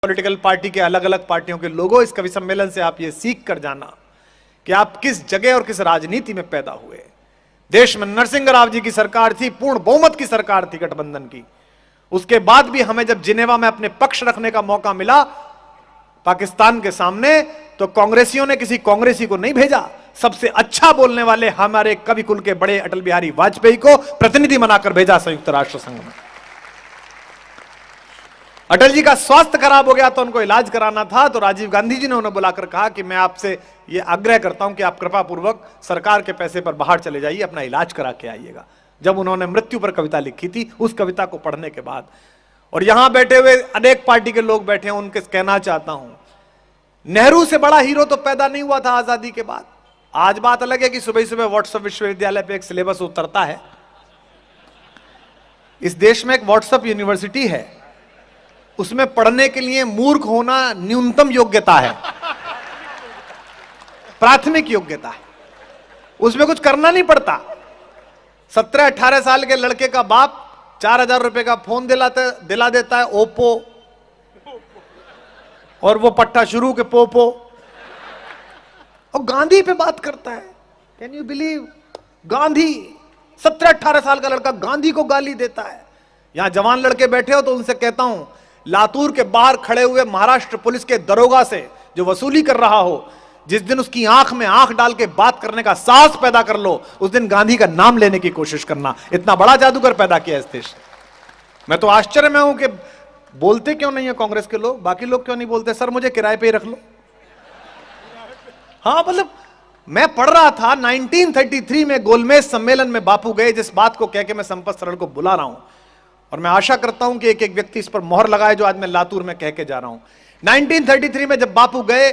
Political party के अलग अलग पार्टियों के लोगों, इस कवि सम्मेलन से आप ये सीख कर जाना कि आप किस जगह और किस राजनीति में पैदा हुए। देश में नरसिंह राव जी की सरकार थी, पूर्ण बहुमत की सरकार थी गठबंधन की। उसके बाद भी हमें जब जिनेवा में अपने पक्ष रखने का मौका मिला पाकिस्तान के सामने, तो कांग्रेसियों ने किसी कांग्रेसी को नहीं भेजा, सबसे अच्छा बोलने वाले हमारे कवि कुल के बड़े अटल बिहारी वाजपेयी को प्रतिनिधि बनाकर भेजा संयुक्त राष्ट्र संघ में। अटल जी का स्वास्थ्य खराब हो गया तो उनको इलाज कराना था, तो राजीव गांधी जी ने उन्हें बुलाकर कहा कि मैं आपसे ये आग्रह करता हूं कि आप कृपा पूर्वक सरकार के पैसे पर बाहर चले जाइए, अपना इलाज करा के आइएगा। जब उन्होंने मृत्यु पर कविता लिखी थी, उस कविता को पढ़ने के बाद, और यहां बैठे हुए अनेक पार्टी के लोग बैठे हैं, उनके कहना चाहता हूं, नेहरू से बड़ा हीरो तो पैदा नहीं हुआ था आजादी के बाद। आज बात अलग है कि सुबह सुबह व्हाट्सएप विश्वविद्यालय पे एक सिलेबस उतरता है। इस देश में एक व्हाट्सएप यूनिवर्सिटी है, उसमें पढ़ने के लिए मूर्ख होना न्यूनतम योग्यता है, प्राथमिक योग्यता है, उसमें कुछ करना नहीं पड़ता। 17-18 साल के लड़के का बाप 4000 रुपए का फोन दिला देता है, ओप्पो, और वो पट्टा शुरू के पोपो, और गांधी पे बात करता है। Can you believe? गांधी, 17-18 साल का लड़का गांधी को गाली देता है। यहां जवान लड़के बैठे हो तो उनसे कहता हूं, लातूर के बाहर खड़े हुए महाराष्ट्र पुलिस के दरोगा से जो वसूली कर रहा हो, जिस दिन उसकी आंख में आंख डाल के बात करने का साहस पैदा कर लो, उस दिन गांधी का नाम लेने की कोशिश करना। इतना बड़ा जादूगर पैदा किया इस देश। मैं तो आश्चर्य में हूं कि बोलते क्यों नहीं है कांग्रेस के लोग, बाकी लोग क्यों नहीं बोलते, सर मुझे किराए पे ही रख लो। हाँ, मतलब मैं पढ़ रहा था 1933 में गोलमेज सम्मेलन में बापू गए, जिस बात को कह के मैं संपत सरल को बुला रहा हूं, और मैं आशा करता हूं कि एक एक व्यक्ति इस पर मोहर लगाए जो आज मैं लातूर में कह के जा रहा हूं। 1933 में जब बापू गए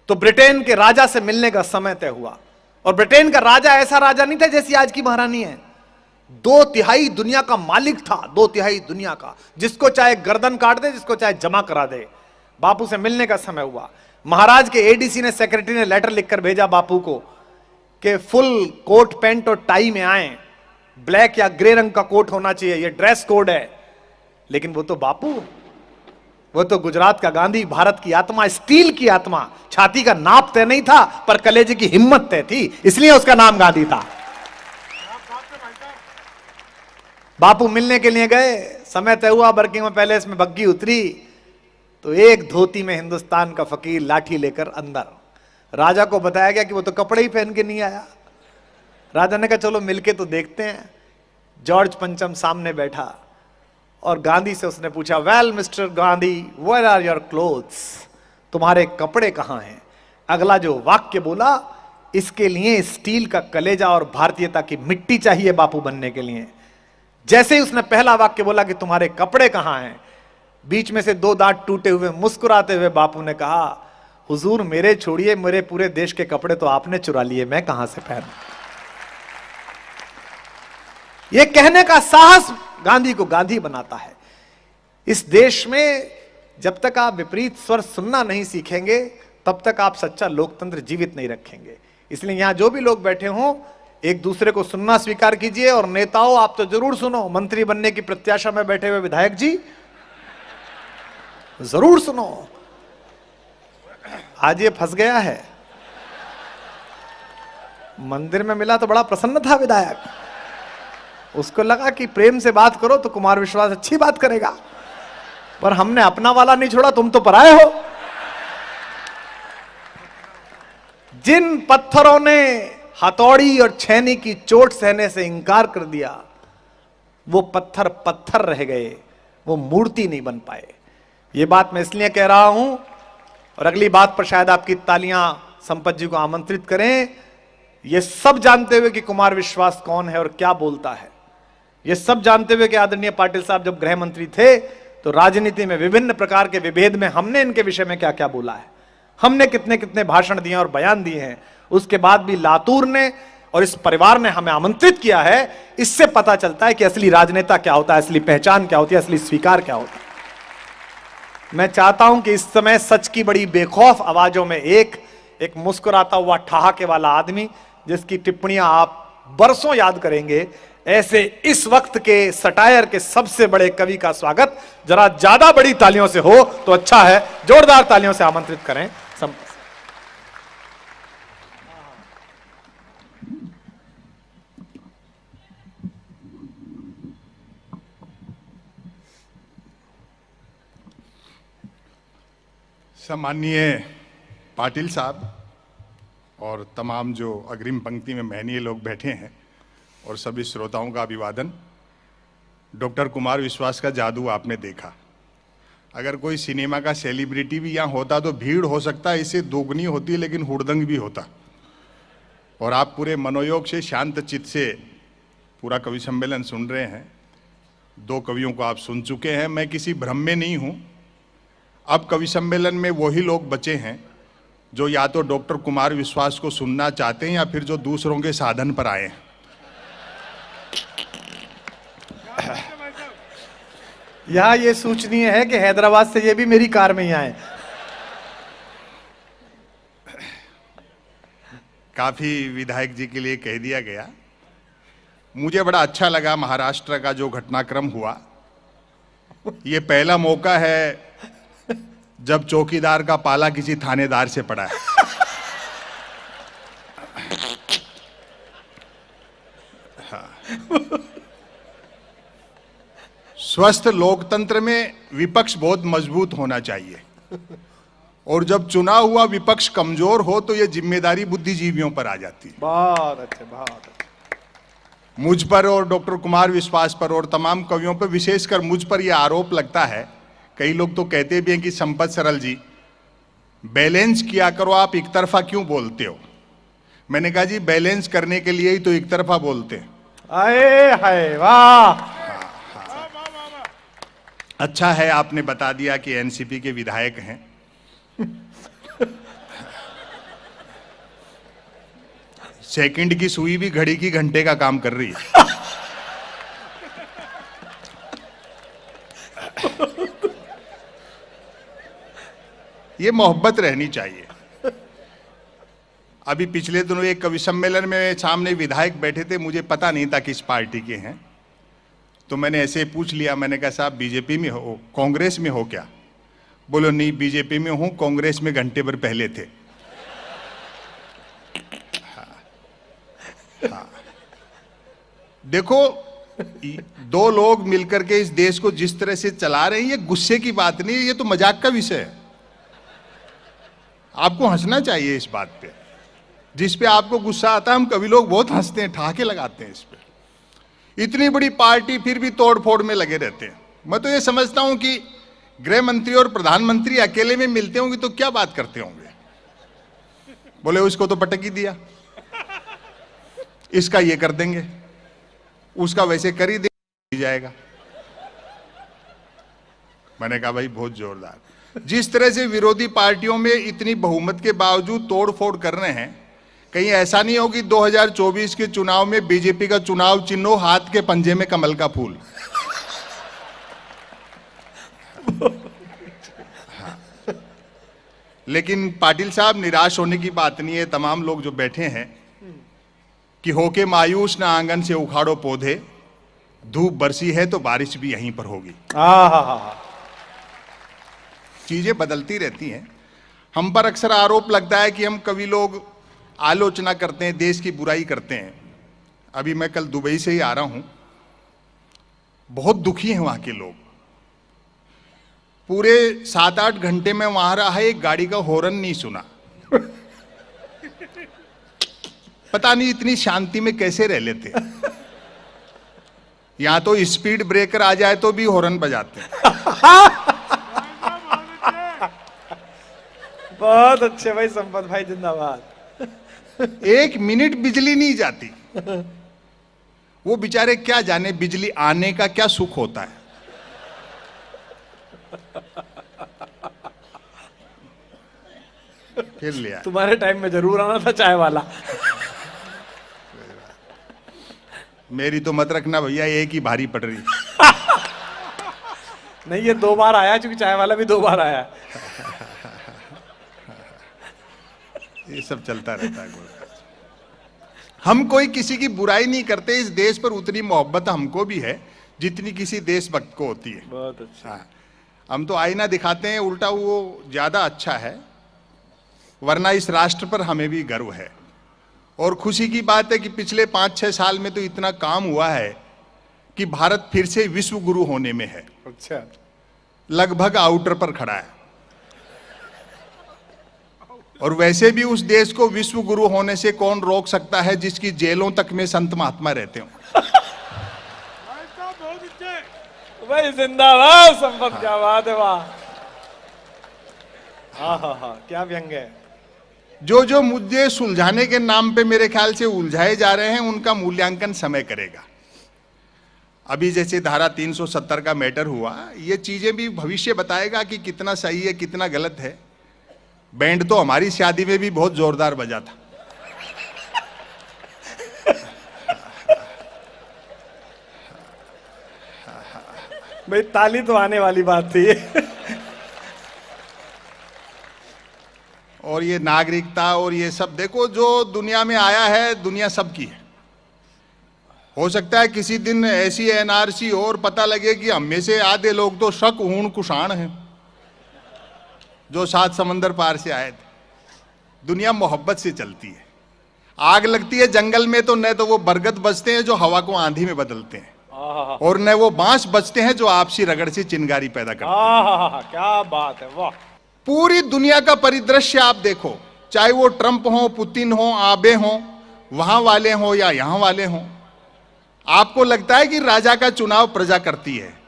तो ब्रिटेन के राजा से मिलने का समय तय हुआ, और ब्रिटेन का राजा ऐसा राजा नहीं था जैसी आज की महारानी है, 2/3 दुनिया का मालिक था, 2/3 दुनिया का, जिसको चाहे गर्दन काट दे, जिसको चाहे जमा करा दे। बापू से मिलने का समय हुआ। महाराज के एडीसी ने, सेक्रेटरी ने लेटर लिखकर भेजा बापू को कि फुल कोट पैंट और टाई में आए, ब्लैक या ग्रे रंग का कोट होना चाहिए, ये ड्रेस कोड है। लेकिन वो तो बापू, वो तो गुजरात का गांधी, भारत की आत्मा, स्टील की आत्मा, छाती का नाप तय नहीं था पर कलेजे की हिम्मत तय थी, इसलिए उसका नाम गांधी था। बापू मिलने के लिए गए, समय तय हुआ, बर्किंघम पैलेस में बग्गी उतरी, तो एक धोती में हिंदुस्तान का फकीर लाठी लेकर अंदर। राजा को बताया गया कि वो तो कपड़े ही पहन के नहीं आया। राजा ने कहा चलो मिलके तो देखते हैं। जॉर्ज पंचम सामने बैठा और गांधी से उसने पूछा, well mister Gandhi, where are your clothes, तुम्हारे कपड़े कहां हैं? अगला जो वाक्य बोला, इसके लिए स्टील का कलेजा और भारतीयता की मिट्टी चाहिए बापू बनने के लिए। जैसे ही उसने पहला वाक्य बोला कि तुम्हारे कपड़े कहां हैं, बीच में से 2 दांत टूटे हुए मुस्कुराते हुए बापू ने कहा, हुजूर मेरे छोड़िए, मेरे पूरे देश के कपड़े तो आपने चुरा लिए, मैं कहां से पहनूं? यह कहने का साहस गांधी को गांधी बनाता है। इस देश में जब तक आप विपरीत स्वर सुनना नहीं सीखेंगे, तब तक आप सच्चा लोकतंत्र जीवित नहीं रखेंगे। इसलिए यहां जो भी लोग बैठे हों, एक दूसरे को सुनना स्वीकार कीजिए। और नेताओं, आप तो जरूर सुनो, मंत्री बनने की प्रत्याशा में बैठे हुए विधायक जी, जरूर सुनो। आज ये फंस गया है, मंदिर में मिला तो बड़ा प्रसन्न था विधायक, उसको लगा कि प्रेम से बात करो तो कुमार विश्वास अच्छी बात करेगा, पर हमने अपना वाला नहीं छोड़ा, तुम तो पराए हो। जिन पत्थरों ने हथौड़ी और छेनी की चोट सहने से इंकार कर दिया, वो पत्थर पत्थर रह गए, वो मूर्ति नहीं बन पाए। ये बात मैं इसलिए कह रहा हूं, और अगली बात पर शायद आपकी तालियां संपत जी को आमंत्रित करें। ये सब जानते हुए कि कुमार विश्वास कौन है और क्या बोलता है, ये सब जानते हुए कि आदरणीय पाटिल साहब जब गृह मंत्री थे तो राजनीति में विभिन्न प्रकार के विभेद में हमने इनके विषय में क्या क्या बोला है, हमने कितने कितने भाषण दिए और बयान दिए हैं। उसके बाद भी लातूर ने और इस परिवार ने हमें आमंत्रित किया है। इससे पता चलता है कि असली राजनेता क्या होता है, असली पहचान क्या होती है, असली स्वीकार क्या होता है। मैं चाहता हूं कि इस समय सच की बड़ी बेखौफ आवाजों में एक मुस्कुराता हुआ ठहाके वाला आदमी, जिसकी टिप्पणियां आप बरसों याद करेंगे, ऐसे इस वक्त के सटायर के सबसे बड़े कवि का स्वागत जरा ज्यादा बड़ी तालियों से हो तो अच्छा है। जोरदार तालियों से आमंत्रित करें। सम्माननीय पाटिल साहब और तमाम जो अग्रिम पंक्ति में महनीय लोग बैठे हैं और सभी श्रोताओं का अभिवादन। डॉक्टर कुमार विश्वास का जादू आपने देखा। अगर कोई सिनेमा का सेलिब्रिटी भी यहाँ होता तो भीड़ हो सकता है इससे दोगुनी होती, लेकिन हुड़दंग भी होता। और आप पूरे मनोयोग से, शांत चित्त से पूरा कवि सम्मेलन सुन रहे हैं। 2 कवियों को आप सुन चुके हैं। मैं किसी भ्रम में नहीं हूँ। अब कवि सम्मेलन में वही लोग बचे हैं जो या तो डॉक्टर कुमार विश्वास को सुनना चाहते हैं या फिर जो दूसरों के साधन पर आए हैं। यहां ये सूचनीय है कि हैदराबाद से ये भी मेरी कार में ही आए। काफी विधायक जी के लिए कह दिया गया। मुझे बड़ा अच्छा लगा महाराष्ट्र का जो घटनाक्रम हुआ। ये पहला मौका है जब चौकीदार का पाला किसी थानेदार से पड़ा है। हाँ। स्वस्थ लोकतंत्र में विपक्ष बहुत मजबूत होना चाहिए और जब चुना हुआ विपक्ष कमजोर हो तो यह जिम्मेदारी बुद्धिजीवियों पर आ जाती है। बहुत अच्छे, बहुत अच्छे। मुझ पर और डॉक्टर कुमार विश्वास पर और तमाम कवियों पर, विशेषकर मुझ पर यह आरोप लगता है। कई लोग तो कहते भी हैं कि संपत सरल जी बैलेंस किया करो, आप एक तरफा क्यों बोलते हो। मैंने कहा जी बैलेंस करने के लिए ही तो एक तरफा बोलते हैं। आए हाय वाह। अच्छा है आपने बता दिया कि एनसीपी के विधायक हैं। सेकंड की सुई भी घड़ी की घंटे का काम कर रही है। ये मोहब्बत रहनी चाहिए। अभी पिछले दिनों एक कवि सम्मेलन में सामने विधायक बैठे थे, मुझे पता नहीं था किस पार्टी के हैं, तो मैंने ऐसे पूछ लिया। मैंने कहा साहब बीजेपी में हो, कांग्रेस में हो क्या? बोलो नहीं बीजेपी में हूं, कांग्रेस में घंटे भर पहले थे। हाँ। देखो 2 लोग मिलकर के इस देश को जिस तरह से चला रहे हैं, ये गुस्से की बात नहीं है, ये तो मजाक का विषय है। आपको हंसना चाहिए इस बात पे। जिस पे आपको गुस्सा आता है, हम कवि लोग बहुत हंसते हैं, ठहाके लगाते हैं इस पे। इतनी बड़ी पार्टी फिर भी तोड़ फोड़ में लगे रहते हैं। मैं तो ये समझता हूं कि गृह मंत्री और प्रधानमंत्री अकेले में मिलते होंगे तो क्या बात करते होंगे। बोले उसको तो पटक ही दिया, इसका ये कर देंगे, उसका वैसे कर ही दे जाएगा। मैंने कहा भाई बहुत जोरदार। जिस तरह से विरोधी पार्टियों में इतनी बहुमत के बावजूद तोड़ फोड़ कर रहे हैं, कहीं ऐसा नहीं हो कि 2024 के चुनाव में बीजेपी का चुनाव चिन्ह हो हाथ के पंजे में कमल का फूल। हाँ। लेकिन पाटिल साहब निराश होने की बात नहीं है। तमाम लोग जो बैठे हैं कि होके मायूस ना आंगन से उखाड़ो पौधे, धूप बरसी है तो बारिश भी यहीं पर होगी। चीजें बदलती रहती हैं। हम पर अक्सर आरोप लगता है कि हम कवि लोग आलोचना करते हैं, देश की बुराई करते हैं। अभी मैं कल दुबई से ही आ रहा हूं, बहुत दुखी हैं वहां के लोग। पूरे 7-8 घंटे में वहां रहा है, एक गाड़ी का हॉर्न नहीं सुना। पता नहीं इतनी शांति में कैसे रह लेते। यहां तो स्पीड ब्रेकर आ जाए तो भी हॉर्न बजाते हैं। बहुत अच्छे भाई, संपत भाई जिंदाबाद। 1 मिनट बिजली नहीं जाती। वो बेचारे क्या जाने बिजली आने का क्या सुख होता है। फिर लिया तुम्हारे टाइम में जरूर आना था चाय वाला। मेरी तो मत रखना भैया, एक ही भारी पड़ रही। नहीं ये 2 बार आया, चूंकि चाय वाला भी 2 बार आया। ये सब चलता रहता है। हम कोई किसी की बुराई नहीं करते, इस देश पर उतनी मोहब्बत हमको भी है जितनी किसी देशभक्त को होती है। बहुत अच्छा। हाँ, हम तो आईना दिखाते हैं, उल्टा वो ज्यादा अच्छा है, वरना इस राष्ट्र पर हमें भी गर्व है। और खुशी की बात है कि पिछले 5-6 साल में तो इतना काम हुआ है कि भारत फिर से विश्व गुरु होने में है। अच्छा, लगभग आउटर पर खड़ा है। और वैसे भी उस देश को विश्व गुरु होने से कौन रोक सकता है जिसकी जेलों तक में संत महात्मा रहते हो। भाई जिंदाबाद संपत, क्या बात है, वाह। हाँ हाँ हाँ, क्या व्यंग है। जो जो मुद्दे सुलझाने के नाम पे मेरे ख्याल से उलझाए जा रहे हैं उनका मूल्यांकन समय करेगा। अभी जैसे धारा 370 का मैटर हुआ, ये चीजें भी भविष्य बताएगा कि कितना सही है कितना गलत है। बैंड तो हमारी शादी में भी बहुत जोरदार बजा था। भाई ताली तो आने वाली बात थी। और ये नागरिकता और ये सब देखो, जो दुनिया में आया है दुनिया सबकी है। हो सकता है किसी दिन ऐसी एनआरसी हो और पता लगे कि हम में से आधे लोग तो शक हूण कुषाण हैं जो 7 समंदर पार से आए थे। दुनिया मोहब्बत से चलती है। आग लगती है जंगल में तो न तो वो बरगद बजते हैं जो हवा को आंधी में बदलते हैं, और न वो बांस बजते हैं जो आपसी रगड़ से चिंगारी पैदा करते हैं। क्या बात है, वाह। पूरी दुनिया का परिदृश्य आप देखो, चाहे वो ट्रंप हो, पुतिन हो, आबे हो, वहां वाले हो या यहां वाले हो, आपको लगता है कि राजा का चुनाव प्रजा करती है।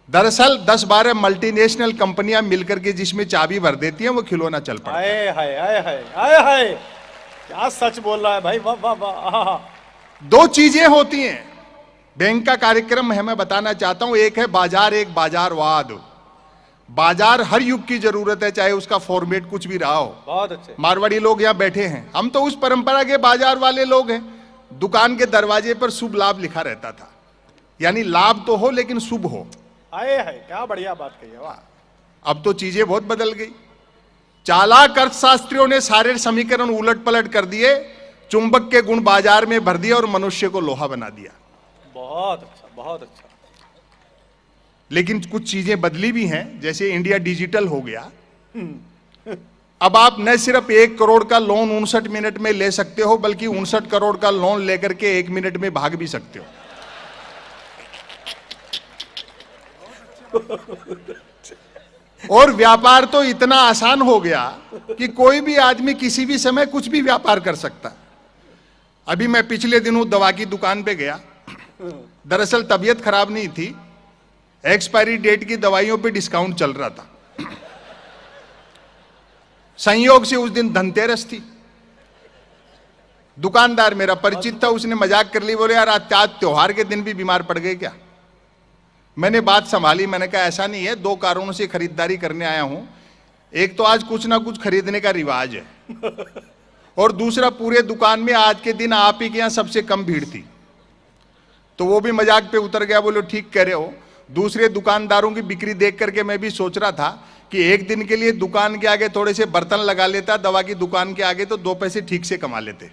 दरअसल 10-12 मल्टीनेशनल कंपनियां मिलकर के जिसमें चाबी भर देती हैं वो खिलौना चल पड़ता है। आए हाय आए हाय आए हाय, क्या सच बोल रहा है भाई, वाह वाह वाह। 2 चीजें होती हैं बैंक का कार्यक्रम है, मैं बताना चाहता हूं। एक है बाजार, एक बाजारवाद। बाजार हर युग की जरूरत है, चाहे उसका फॉर्मेट कुछ भी रहा हो। बहुत अच्छे। मारवाड़ी लोग यहाँ बैठे हैं, हम तो उस परंपरा के बाजार वाले लोग हैं। दुकान के दरवाजे पर शुभ लाभ लिखा रहता था, यानी लाभ तो हो लेकिन शुभ हो। आए हाय, क्या बढ़िया बात कही है, वाह। अब तो चीजें बहुत बदल गई। चालाक अर्थशास्त्रियों ने सारे समीकरण उलट पलट कर दिए, चुंबक के गुण बाजार में भर दिए और मनुष्य को लोहा बना दिया। बहुत अच्छा, बहुत अच्छा। लेकिन कुछ चीजें बदली भी हैं, जैसे इंडिया डिजिटल हो गया। अब आप न सिर्फ 1 करोड़ का लोन 59 मिनट में ले सकते हो, बल्कि 59 करोड़ का लोन लेकर के 1 मिनट में भाग भी सकते हो। और व्यापार तो इतना आसान हो गया कि कोई भी आदमी किसी भी समय कुछ भी व्यापार कर सकता है। अभी मैं पिछले दिनों दवा की दुकान पे गया। दरअसल तबीयत खराब नहीं थी, एक्सपायरी डेट की दवाइयों पे डिस्काउंट चल रहा था। संयोग से उस दिन धनतेरस थी। दुकानदार मेरा परिचित था, उसने मजाक कर ली, बोले यार आज त्योहार के दिन भी बीमार पड़ गए क्या। मैंने बात संभाली, मैंने कहा ऐसा नहीं है, 2 कारणों से खरीदारी करने आया हूं। एक तो आज कुछ ना कुछ खरीदने का रिवाज है, और दूसरा पूरे दुकान में आज के दिन आप ही के यहां सबसे कम भीड़ थी। तो वो भी मजाक पे उतर गया, बोलो ठीक कह रहे हो। दूसरे दुकानदारों की बिक्री देख करके मैं भी सोच रहा था कि एक दिन के लिए दुकान के आगे थोड़े से बर्तन लगा लेता, दवा की दुकान के आगे तो 2 पैसे ठीक से कमा लेते।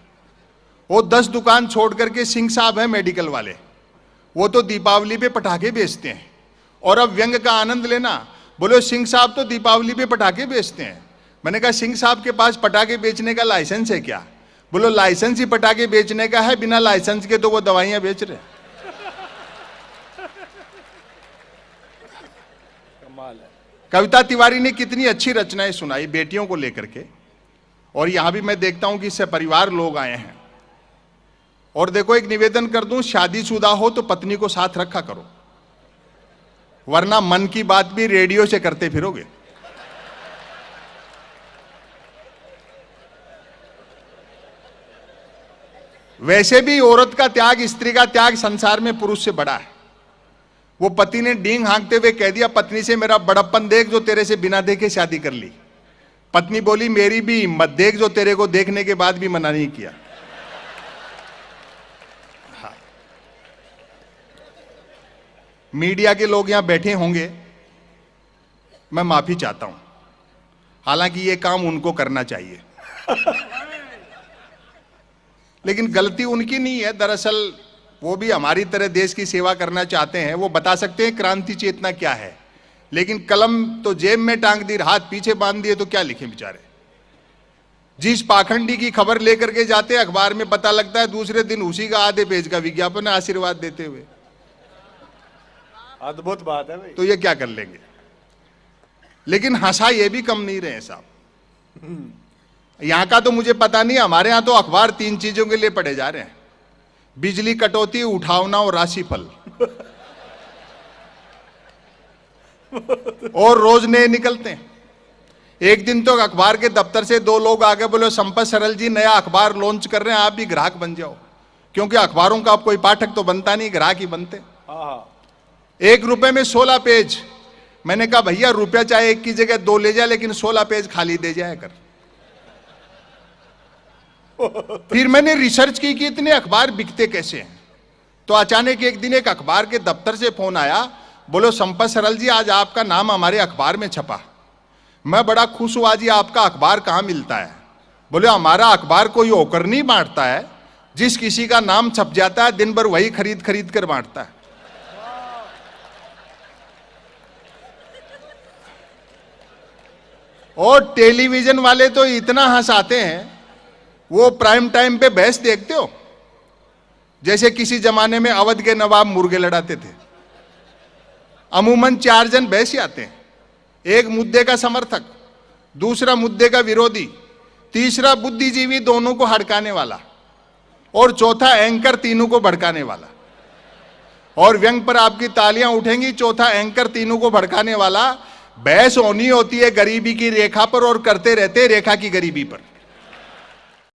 वो 10 दुकान छोड़ करके सिंह साहब है मेडिकल वाले, वो तो दीपावली पे पटाखे बेचते हैं। और अब व्यंग का आनंद लेना, बोलो सिंह साहब तो दीपावली पे पटाखे बेचते हैं। मैंने कहा सिंह साहब के पास पटाखे बेचने का लाइसेंस है क्या। बोलो लाइसेंस ही पटाखे बेचने का है, बिना लाइसेंस के तो वो दवाइयां बेच रहे। कमाल है। कविता तिवारी ने कितनी अच्छी रचनाएं सुनाई बेटियों को लेकर के। और यहां भी मैं देखता हूं कि इससे परिवार लोग आए हैं। और देखो एक निवेदन कर दूं, शादीशुदा हो तो पत्नी को साथ रखा करो, वरना मन की बात भी रेडियो से करते फिरोगे। वैसे भी औरत का त्याग, स्त्री का त्याग संसार में पुरुष से बड़ा है। वो पति ने डींग हाँकते हुए कह दिया पत्नी से, मेरा बड़प्पन देख जो तेरे से बिना देखे शादी कर ली। पत्नी बोली मेरी भी हिम्मत देख जो तेरे को देखने के बाद भी मना नहीं किया। हाँ। मीडिया के लोग यहां बैठे होंगे, मैं माफी चाहता हूं, हालांकि ये काम उनको करना चाहिए। लेकिन गलती उनकी नहीं है, दरअसल वो भी हमारी तरह देश की सेवा करना चाहते हैं। वो बता सकते हैं क्रांति चेतना क्या है, लेकिन कलम तो जेब में टांग दी, हाथ पीछे बांध दिए, तो क्या लिखे बेचारे। जिस पाखंडी की खबर लेकर के जाते हैं अखबार में पता लगता है दूसरे दिन उसी का आधे पेज का विज्ञापन है आशीर्वाद देते हुए। अद्भुत बात है भाई। तो ये क्या कर लेंगे। लेकिन हंसा ये भी कम नहीं रहे साहब। यहां का तो मुझे पता नहीं, हमारे यहां तो अखबार 3 चीजों के लिए पढ़े जा रहे हैं: बिजली कटौती, उठावना और राशिफल। और रोज नए निकलते हैं। एक दिन तो अखबार के दफ्तर से 2 लोग आगे बोले, संपत सरल जी नया अखबार लॉन्च कर रहे हैं, आप भी ग्राहक बन जाओ। क्योंकि अखबारों का अब कोई पाठक तो बनता नहीं, ग्राहक ही बनते। 1 रुपए में 16 पेज। मैंने कहा भैया रुपया चाहे 1 की जगह 2 ले जाए, लेकिन 16 पेज खाली दे जाए कर। फिर मैंने रिसर्च की कि इतने अखबार बिकते कैसे हैं। तो अचानक एक दिन एक अखबार के दफ्तर से फोन आया, बोलो संपत सरल जी आज आपका नाम हमारे अखबार में छपा। मैं बड़ा खुश हुआ, जी आपका अखबार कहाँ मिलता है? बोले हमारा अखबार कोई होकर नहीं बांटता है, जिस किसी का नाम छप जाता है दिन भर वही खरीद खरीद कर बांटता है। और टेलीविजन वाले तो इतना हंसाते हैं, वो प्राइम टाइम पे बहस देखते हो, जैसे किसी जमाने में अवध के नवाब मुर्गे लड़ाते थे। अमूमन 4 जन बहस आते हैं, एक मुद्दे का समर्थक, दूसरा मुद्दे का विरोधी, तीसरा बुद्धिजीवी दोनों को हड़काने वाला, और चौथा एंकर तीनों को भड़काने वाला। और व्यंग पर आपकी तालियां उठेंगी, चौथा एंकर तीनों को भड़काने वाला। बहस होनी होती है गरीबी की रेखा पर और करते रहते रेखा की गरीबी पर।